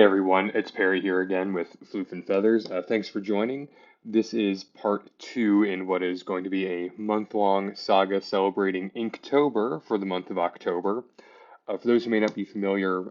Hey everyone, it's Perry here again with Floof and Feathers. Thanks for joining. This is part two in what is going to be a month-long saga celebrating Inktober for the month of October. For those who may not be familiar,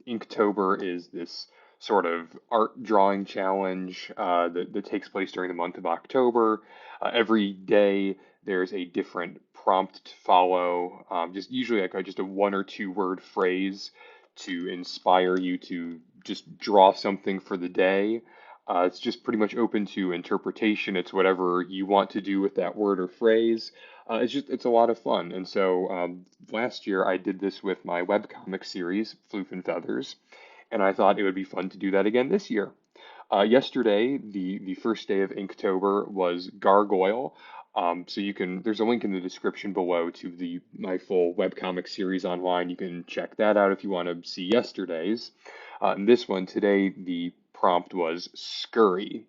Inktober is this sort of art drawing challenge that takes place during the month of October. Every day there's a different prompt to follow, just usually like just a one or two word phrase to inspire you to just draw something for the day. It's just pretty much open to interpretation. It's whatever you want to do with that word or phrase. It's a lot of fun. And so last year I did this with my webcomic series, Floof and Feathers, and I thought it would be fun to do that again this year. Yesterday, the first day of Inktober was Gargoyle. So you can there's a link in the description below to the my full webcomic series online. You can check that out if you want to see yesterday's. And this one today, the prompt was Scurry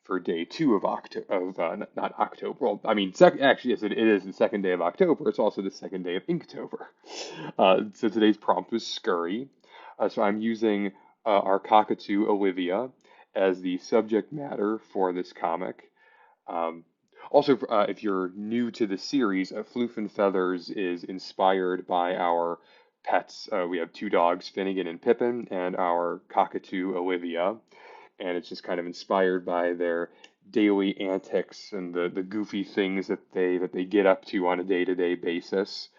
for day two of October of not October. Well, I mean, actually, yes, it is the second day of October. It's also the second day of Inktober. So today's prompt was Scurry. So I'm using our cockatoo Olivia as the subject matter for this comic. Um, also, if you're new to the series, Floof and Feathers is inspired by our pets. We have two dogs, Finnegan and Pippin, and our cockatoo, Olivia. And it's just kind of inspired by their daily antics and the goofy things that they get up to on a day-to-day basis.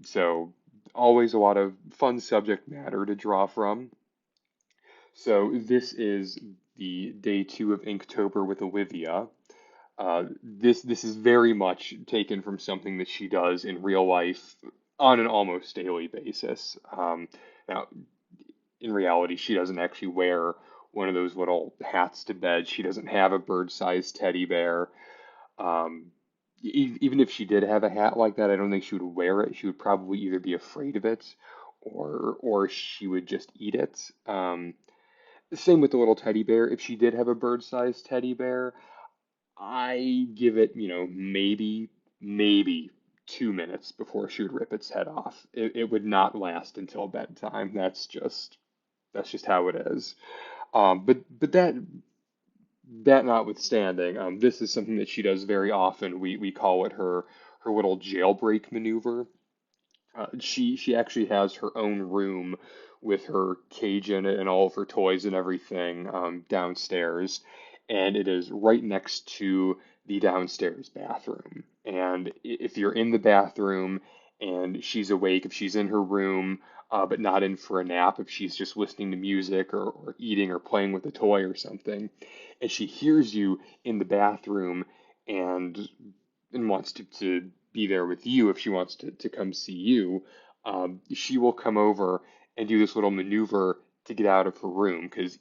So always a lot of fun subject matter to draw from. So this is the day two of Inktober with Olivia. This is very much taken from something that she does in real life on an almost daily basis. Now, in reality, she doesn't actually wear one of those little hats to bed. She doesn't have a bird-sized teddy bear. Um, Even if she did have a hat like that, I don't think she would wear it. She would probably either be afraid of it or she would just eat it. Same with the little teddy bear. If she did have a bird-sized teddy bear, I give it, maybe 2 minutes before she would rip its head off. It would not last until bedtime. That's just how it is. But that notwithstanding, this is something that she does very often. We call it her little jailbreak maneuver. She actually has her own room with her cage in it and all of her toys and everything downstairs, and it is right next to the downstairs bathroom. And if you're in the bathroom and she's awake, if she's in her room but not in for a nap, if she's just listening to music or eating or playing with a toy or something, and she hears you in the bathroom and wants to be there with you if she wants to come see you, she will come over and do this little maneuver to get out of her room because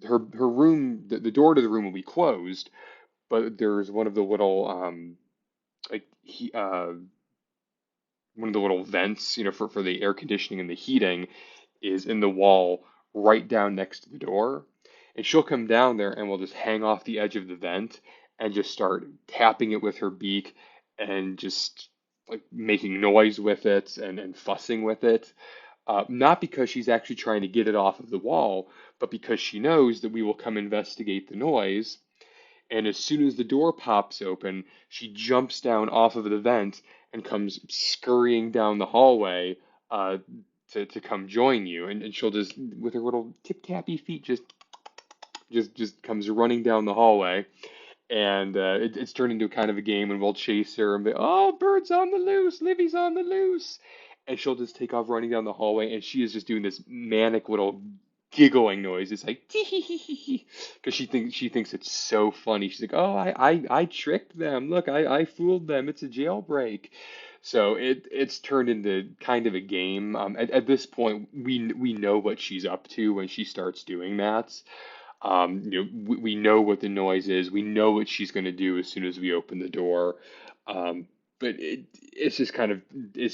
her room the door to the room will be closed, but there's one of the little like he one of the little vents for the air conditioning and the heating is in the wall right down next to the door. And she'll come down there and will just hang off the edge of the vent and just start tapping it with her beak and just like making noise with it and fussing with it. Not because she's actually trying to get it off of the wall, but because she knows that we will come investigate the noise. And as soon as the door pops open, she jumps down off of the vent and comes scurrying down the hallway uh, to come join you. And she'll just, with her little tip-tappy feet, just comes running down the hallway. And it's turned into kind of a game, and we'll chase her and be, oh, bird's on the loose, Livy's on the loose. And she'll just take off running down the hallway, and she is just doing this manic little giggling noise. It's like tee hee hee hee hee, because she thinks it's so funny. She's like, oh, I tricked them. Look, I fooled them. It's a jailbreak. So it's turned into kind of a game. At this point, we know what she's up to when she starts doing that. We know what the noise is. We know what she's going to do as soon as we open the door. Um, but it's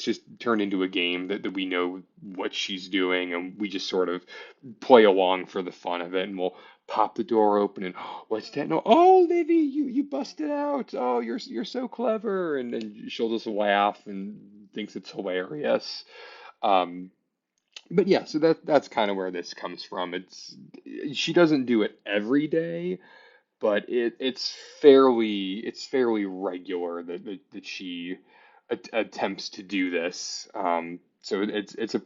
just turned into a game that we know what she's doing, and we just sort of play along for the fun of it, and we'll pop the door open and what's that? No, oh, Livy, you busted out. Oh, you're so clever, and she'll just laugh and thinks it's hilarious. Um, But yeah, so that's kind of where this comes from. She doesn't do it every day, but it's fairly regular that she attempts to do this. So it's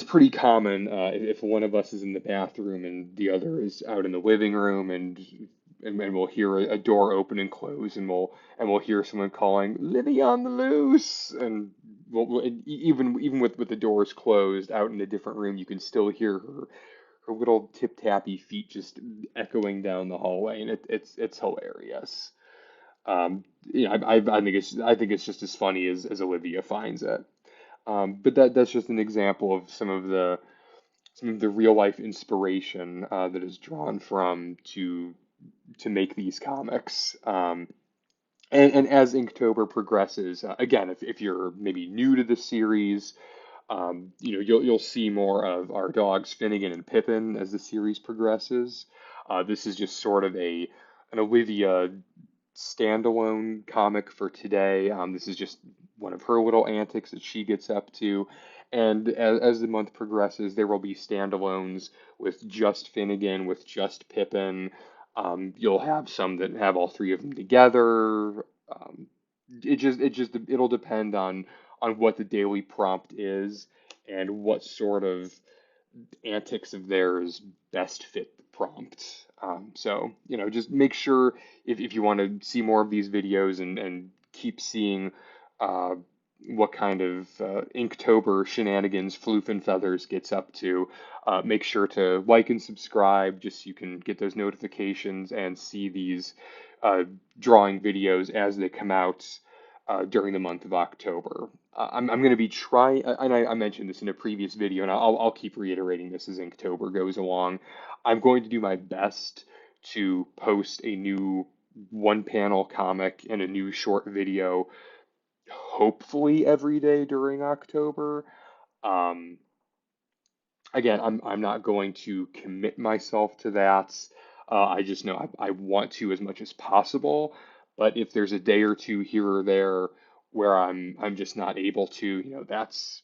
pretty common if one of us is in the bathroom and the other is out in the living room, and we'll hear a door open and close, and we'll hear someone calling Livy on the loose, and even with the doors closed out in a different room, you can still hear her little tip tappy feet just echoing down the hallway, and it's hilarious. I think it's just as funny as Olivia finds it. But that's just an example of some of the real life inspiration that is drawn from to make these comics. And as Inktober progresses, again, if you're maybe new to the series, you'll see more of our dogs Finnegan and Pippin as the series progresses. This is just sort of an Olivia standalone comic for today. This is just one of her little antics that she gets up to. And as the month progresses, there will be standalones with just Finnegan, with just Pippin. You'll have some that have all three of them together. It'll depend on what the daily prompt is and what sort of antics of theirs best fit the prompt. So, just make sure if you want to see more of these videos and keep seeing uh, what kind of Inktober shenanigans Floof and Feathers gets up to, make sure to like and subscribe just so you can get those notifications and see these uh, drawing videos as they come out during the month of October. I'm going to be trying, and I mentioned this in a previous video, and I'll keep reiterating this as Inktober goes along. I'm going to do my best to post a new one panel comic and a new short video, hopefully every day during October. Um, Again, I'm not going to commit myself to that. I just know I want to as much as possible. But if there's a day or two here or there where I'm just not able to, that's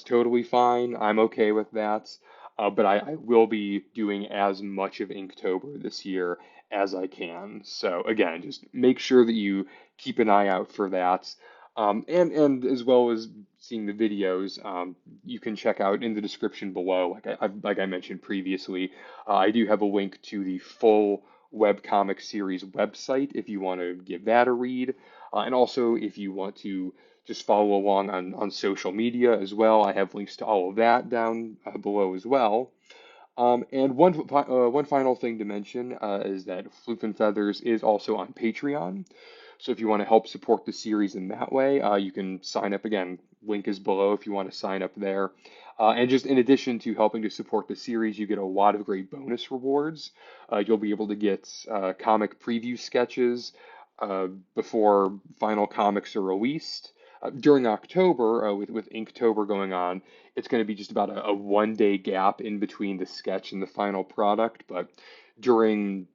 totally fine. I'm okay with that. But I will be doing as much of Inktober this year as I can. So again, just make sure that you keep an eye out for that. And as well as seeing the videos, you can check out in the description below, like I mentioned previously, I do have a link to the full webcomic series website if you want to give that a read. And also, if you want to just follow along on social media as well, I have links to all of that down below as well. And one final thing to mention is that Floof and Feathers is also on Patreon. So if you want to help support the series in that way, you can sign up again. Link is below if you want to sign up there. And just in addition to helping to support the series, you get a lot of great bonus rewards. You'll be able to get comic preview sketches before final comics are released. During October, with Inktober going on, it's going to be just about a 1 day gap in between the sketch and the final product. But during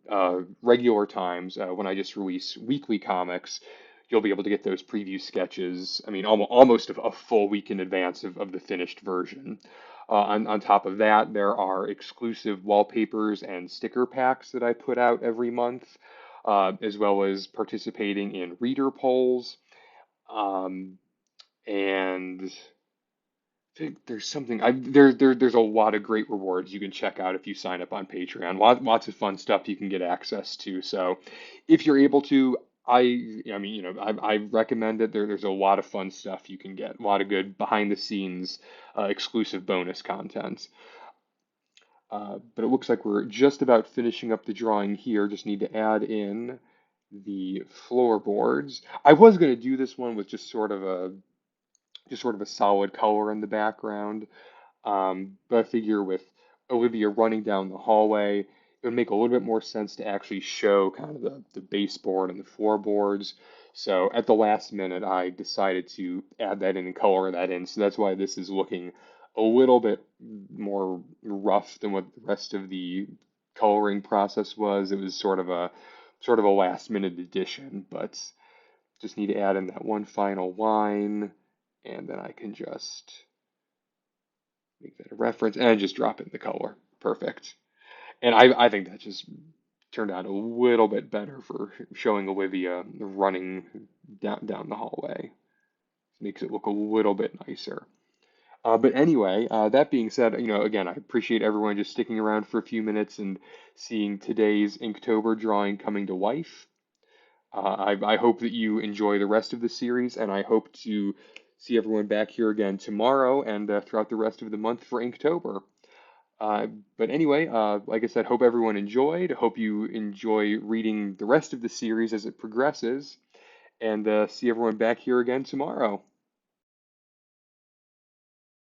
regular times, when I just release weekly comics, you'll be able to get those preview sketches. I mean, almost a full week in advance of the finished version. On top of that, there are exclusive wallpapers and sticker packs that I put out every month, as well as participating in reader polls. Um, and think there's something there's a lot of great rewards you can check out if you sign up on Patreon. Lots of fun stuff you can get access to. So if you're able to, I mean, I recommend it. There's a lot of fun stuff you can get. A lot of good behind the scenes exclusive bonus content. But it looks like we're just about finishing up the drawing here. Just need to add in the floorboards. I was going to do this one with just sort of a solid color in the background. But I figure with Olivia running down the hallway, it would make a little bit more sense to actually show kind of the baseboard and the floorboards. So at the last minute, I decided to add that in and color that in. So that's why this is looking a little bit more rough than what the rest of the coloring process was. It was sort of a last minute addition, but just need to add in that one final line, and then I can just make that a reference, and just drop in the color. Perfect. And I think that just turned out a little bit better for showing Olivia running down the hallway. Makes it look a little bit nicer. But anyway, that being said, again, I appreciate everyone just sticking around for a few minutes and seeing today's Inktober drawing coming to life. I hope that you enjoy the rest of the series, and I hope to see everyone back here again tomorrow and throughout the rest of the month for Inktober. Uh, but anyway, like I said, hope everyone enjoyed. Hope you enjoy reading the rest of the series as it progresses, and see everyone back here again tomorrow.